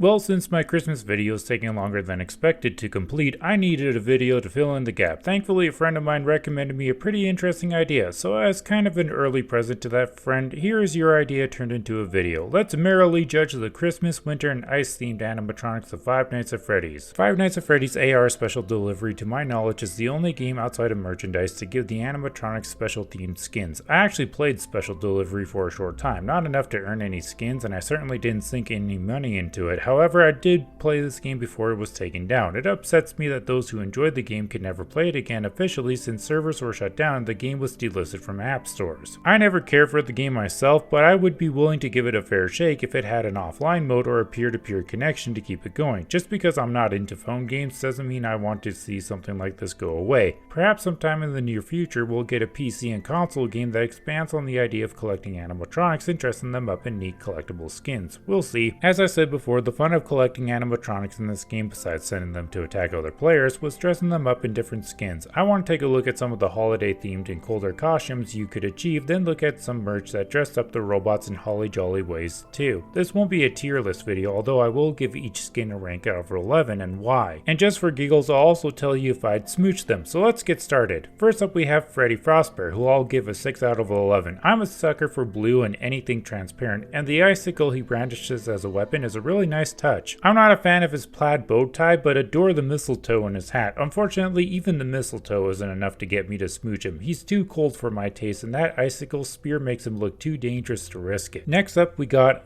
Well, since my Christmas video is taking longer than expected to complete, I needed a video to fill in the gap. Thankfully, a friend of mine recommended me a pretty interesting idea, so as kind of an early present to that friend, here is your idea turned into a video. Let's merrily judge the Christmas, winter, and ice-themed animatronics of Five Nights at Freddy's. Five Nights at Freddy's AR Special Delivery, to my knowledge, is the only game outside of merchandise to give the animatronics special themed skins. I actually played Special Delivery for a short time, not enough to earn any skins, and I certainly didn't sink any money into it. However, I did play this game before it was taken down. It upsets me that those who enjoyed the game could never play it again officially since servers were shut down and the game was delisted from app stores. I never cared for the game myself, but I would be willing to give it a fair shake if it had an offline mode or a peer-to-peer connection to keep it going. Just because I'm not into phone games doesn't mean I want to see something like this go away. Perhaps sometime in the near future we'll get a PC and console game that expands on the idea of collecting animatronics and dressing them up in neat collectible skins. We'll see. As I said before, the fun of collecting animatronics in this game, besides sending them to attack other players, was dressing them up in different skins. I want to take a look at some of the holiday themed and colder costumes you could achieve, then look at some merch that dressed up the robots in holly jolly ways too. This won't be a tier list video, although I will give each skin a rank out of 11 and why. And just for giggles, I'll also tell you if I'd smooch them, so let's get started. First up we have Freddy Frostbear, who I'll give a 6 out of 11. I'm a sucker for blue and anything transparent, and the icicle he brandishes as a weapon is a really nice touch. I'm not a fan of his plaid bow tie, but adore the mistletoe in his hat. Unfortunately, even the mistletoe isn't enough to get me to smooch him. He's too cold for my taste, and that icicle spear makes him look too dangerous to risk it. Next up, we got,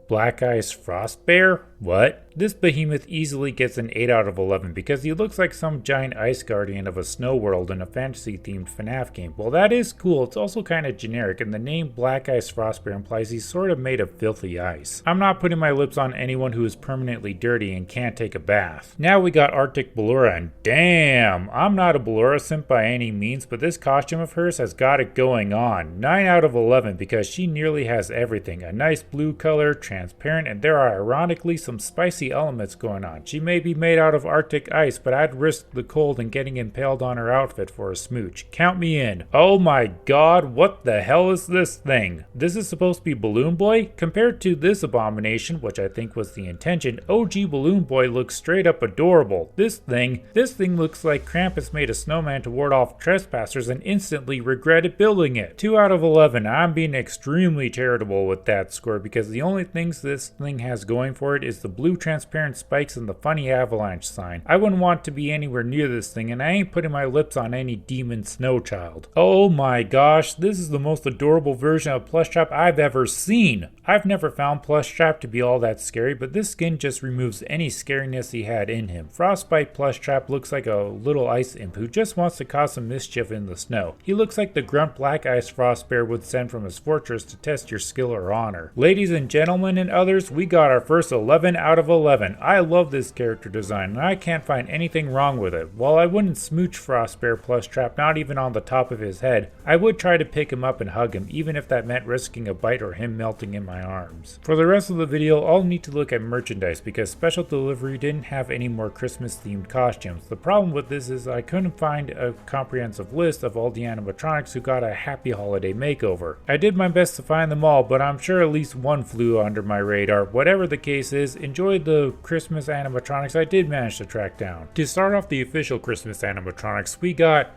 Black Ice Frostbear? What? This behemoth easily gets an 8 out of 11 because he looks like some giant ice guardian of a snow world in a fantasy-themed FNAF game. Well, that is cool, it's also kind of generic, and the name Black Ice Frostbear implies he's sort of made of filthy ice. I'm not putting my lips on anyone who is permanently dirty and can't take a bath. Now we got Arctic Ballura, and damn! I'm not a Ballura simp by any means, but this costume of hers has got it going on. 9 out of 11 because she nearly has everything. A nice blue color, transparent, and there are ironically some spicy elements going on. She may be made out of Arctic ice, but I'd risk the cold and getting impaled on her outfit for a smooch. Count me in. Oh my god, what the hell is this thing? This is supposed to be Balloon Boy? Compared to this abomination, which I think was the intention, OG Balloon Boy looks straight up adorable. This thing looks like Krampus made a snowman to ward off trespassers and instantly regretted building it. 2 out of 11. I'm being extremely charitable with that score because the only things this thing has going for it is the blue transparent spikes and the funny avalanche sign. I wouldn't want to be anywhere near this thing, and I ain't putting my lips on any demon snow child. Oh my gosh, this is the most adorable version of Plushtrap I've ever seen. I've never found Plushtrap to be all that scary, but this skin just removes any scariness he had in him. Frostbite Plushtrap looks like a little ice imp who just wants to cause some mischief in the snow. He looks like the grunt Black Ice Frostbear would send from his fortress to test your skill or honor. Ladies and gentlemen and others, we got our first 11 out of 11. I love this character design and I can't find anything wrong with it. While I wouldn't smooch Frostbear Plushtrap, not even on the top of his head, I would try to pick him up and hug him, even if that meant risking a bite or him melting in my arms. For the rest of the video, I'll need to look at merchandise because Special Delivery didn't have any more Christmas themed costumes. The problem with this is I couldn't find a comprehensive list of all the animatronics who got a happy holiday makeover. I did my best to find them all, but I'm sure at least one flew under my radar. Whatever the case is, enjoy the Christmas animatronics I did manage to track down. To start off the official Christmas animatronics, we got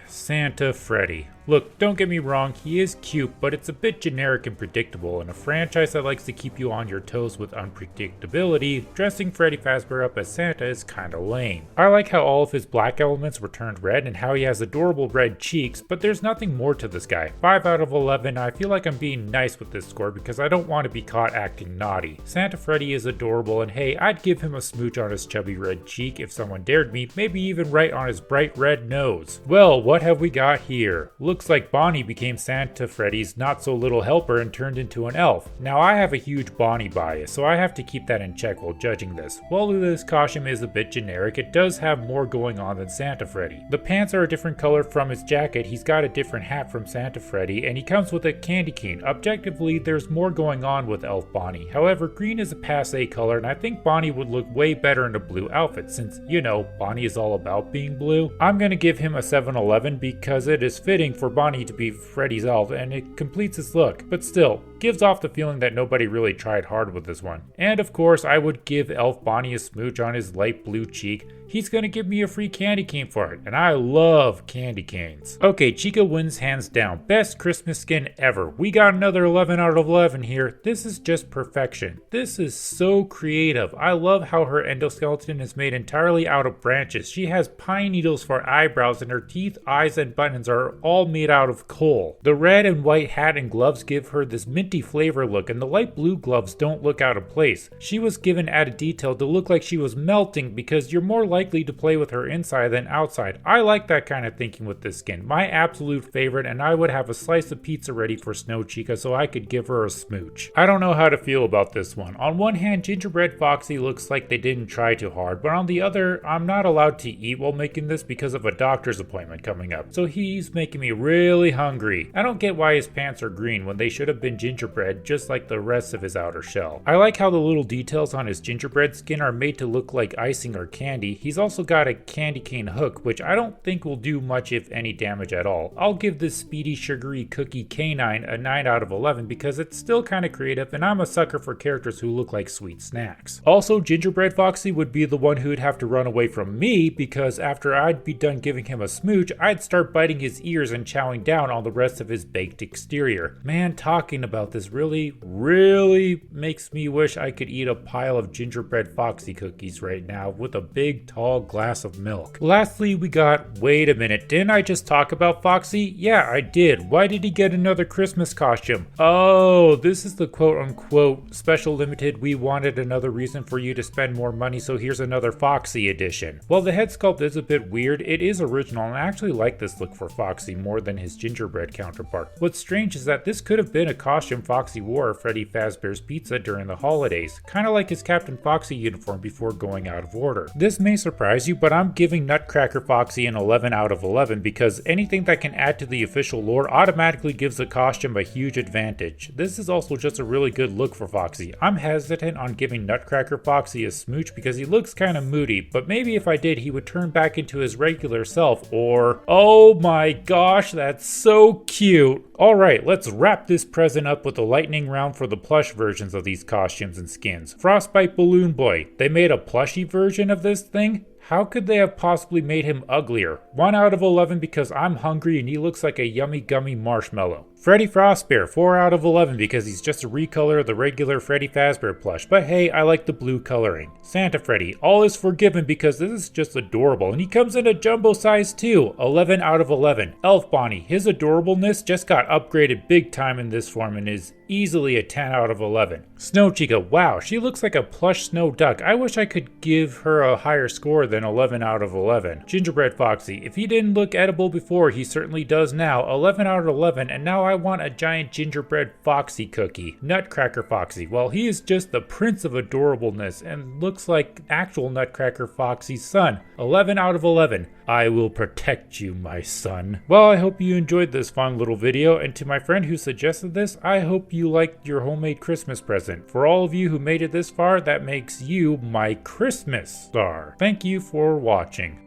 Santa Freddy. Look, don't get me wrong, he is cute, but it's a bit generic and predictable. In a franchise that likes to keep you on your toes with unpredictability, dressing Freddy Fazbear up as Santa is kinda lame. I like how all of his black elements were turned red and how he has adorable red cheeks, but there's nothing more to this guy. 5 out of 11, I feel like I'm being nice with this score because I don't want to be caught acting naughty. Santa Freddy is adorable, and hey, I'd give him a smooch on his chubby red cheek if someone dared me, maybe even right on his bright red nose. Well, what have we got here? Looks like Bonnie became Santa Freddy's not-so-little helper and turned into an elf. Now I have a huge Bonnie bias, so I have to keep that in check while judging this. While this costume is a bit generic, it does have more going on than Santa Freddy. The pants are a different color from his jacket, he's got a different hat from Santa Freddy, and he comes with a candy cane. Objectively, there's more going on with Elf Bonnie. However, green is a passé color, and I think Bonnie would look way better in a blue outfit since, you know, Bonnie is all about being blue. I'm gonna give him a 7/11 because it is fitting for for Bonnie to be Freddy's elf, and it completes its look, but still, gives off the feeling that nobody really tried hard with this one. And of course, I would give Elf Bonnie a smooch on his light blue cheek. He's gonna give me a free candy cane for it, and I love candy canes. Okay, Chica wins hands down. Best Christmas skin ever. We got another 11 out of 11 here. This is just perfection. This is so creative. I love how her endoskeleton is made entirely out of branches. She has pine needles for eyebrows, and her teeth, eyes, and buttons are all made out of coal. The red and white hat and gloves give her this minty flavor look, and the light blue gloves don't look out of place. She was given added detail to look like she was melting because you're more likely to play with her inside than outside. I like that kind of thinking with this skin. My absolute favorite, and I would have a slice of pizza ready for Snow Chica so I could give her a smooch. I don't know how to feel about this one. On one hand, Gingerbread Foxy looks like they didn't try too hard, but on the other, I'm not allowed to eat while making this because of a doctor's appointment coming up, so he's making me really hungry. I don't get why his pants are green when they should have been gingerbread, just like the rest of his outer shell. I like how the little details on his gingerbread skin are made to look like icing or candy. He's also got a candy cane hook, which I don't think will do much if any damage at all. I'll give this speedy sugary cookie canine a 9 out of 11 because it's still kind of creative, and I'm a sucker for characters who look like sweet snacks. Also, Gingerbread Foxy would be the one who'd have to run away from me because after I'd be done giving him a smooch, I'd start biting his ears and chowing down on the rest of his baked exterior. Man, talking about this really makes me wish I could eat a pile of Gingerbread Foxy cookies right now with a big tall glass of milk. Lastly, we got, wait a minute, didn't I just talk about Foxy? Yeah, I did. Why did he get another Christmas costume? Oh, this is the quote-unquote special limited, we wanted another reason for you to spend more money, so here's another Foxy edition. While the head sculpt is a bit weird, it is original, and I actually like this look for Foxy more than his gingerbread counterpart. What's strange is that this could have been a costume Foxy wore at Freddy Fazbear's Pizza during the holidays, kind of like his Captain Foxy uniform before going out of order. This may surprise you, but I'm giving Nutcracker Foxy an 11 out of 11 because anything that can add to the official lore automatically gives the costume a huge advantage. This is also just a really good look for Foxy. I'm hesitant on giving Nutcracker Foxy a smooch because he looks kind of moody, but maybe if I did, he would turn back into his regular self, or oh my gosh, that's so cute. Alright, let's wrap this present up with a lightning round for the plush versions of these costumes and skins. Frostbite Balloon Boy. They made a plushie version of this thing? How could they have possibly made him uglier? 1 out of 11 because I'm hungry and he looks like a yummy gummy marshmallow. Freddy Frostbear, 4 out of 11 because he's just a recolor of the regular Freddy Fazbear plush, but hey, I like the blue coloring. Santa Freddy, all is forgiven because this is just adorable, and he comes in a jumbo size too, 11 out of 11. Elf Bonnie, his adorableness just got upgraded big time in this form and is easily a 10 out of 11. Snow Chica, wow, she looks like a plush snow duck. I wish I could give her a higher score than 11 out of 11. Gingerbread Foxy, if he didn't look edible before, he certainly does now, 11 out of 11, and now I want a giant gingerbread Foxy cookie. Nutcracker Foxy, well, he is just the prince of adorableness and looks like actual Nutcracker Foxy's son. 11 out of 11. I will protect you, my son. Well, I hope you enjoyed this fun little video, and to my friend who suggested this, I hope you liked your homemade Christmas present. For all of you who made it this far, that makes you my Christmas star. Thank you for watching.